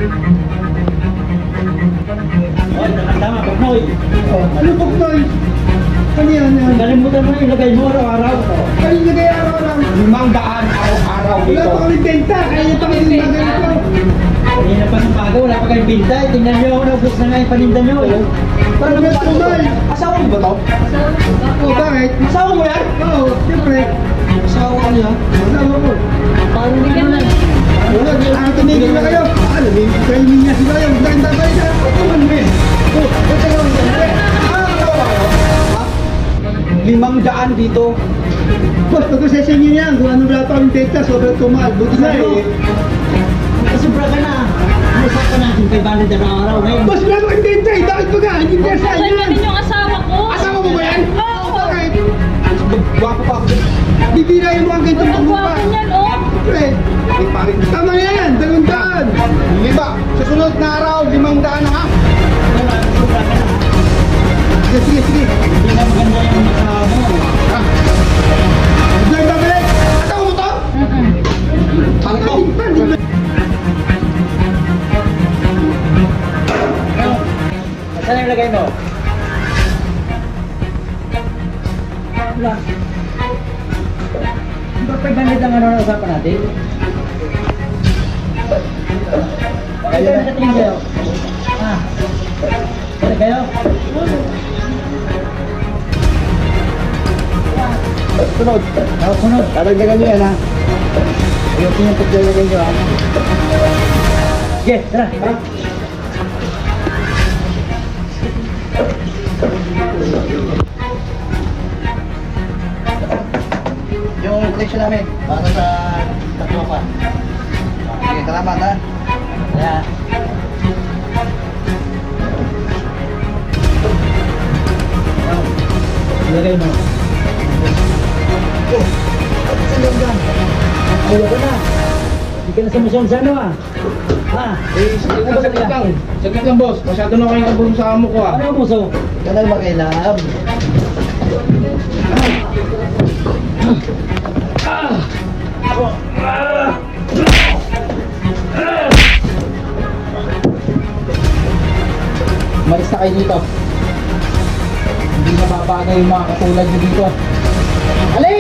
Oy, tama, Pagnoy. Ano Pagnoy? Ano yan? Kalimutan mo yung ilagay mo araw-araw. Ano yung lagay araw-araw? 500 araw-araw Wala dito. pa kami benta, kaya pa kami lagay ito. Kanina pa ng bago, wala pa kayong pinta. Tingnan nyo, naubos na nga yung paninda nyo. Parang may tumal. Asawa mo ba to? O bakit? Asawa mo yan? Oo, siyempre. Asawa ka niya? Asawa ko. Paano hindi ka na? Wala, tumigil na kayo. Kayo niya sila yung dahil ka. Tuman mo eh. Oh, ito lang. 500 dito. Boss, pag-session niyo yan. Kung ano wala pa kami benta, sobrang tumal. Buti na eh. Sobra ka na. Umusap ka natin 500 araw-araw ngayon. Boss, wala pa kami benta eh. Bakit ba ka? Hindi kaya sa Wala yan. natin yung asawa ko. Asawa mo ba yan? Oo. Bakit? Gwapo pa ako. Bibirayin mo ang ganitong Ang pagmumukha. gwapo niyan, oh. Siyempre. Ay, pangit. Tama na yan. 200. 5. Sa sunod na araw, 500 ha? Wala, sobra ka na. Sige, sige. Hindi na maganda yung asawa mo. Ha? Diyan babalik. Asawa mo to? Pangit mo. Saan yung lagay mo? Wala. Hindi ba 500 lang ano na usapan natin? Kaya na nakatingin kayo? Ah. Kaya kayo? Sunod. Ako sunod. Dadagdagan niyo yan ha? Ayusin yung paglalagay nyo ah. Sige, tara. Yung presyo namin, para sa tatlo pa. Sige, salamat ha? Kaya. Ilagay mo. Oh, saan ka? Ayaw ka na. Hindi ka na sumusunod sa ano ah. Ah, Saglit lang. Saglit lang boss. Masyado na kayong kabulong sa amo ko ah. ano ang muso? Ka lang makailam. Malis na kayo dito. Hindi na babagay yung mga katulad nyo dito. Ali!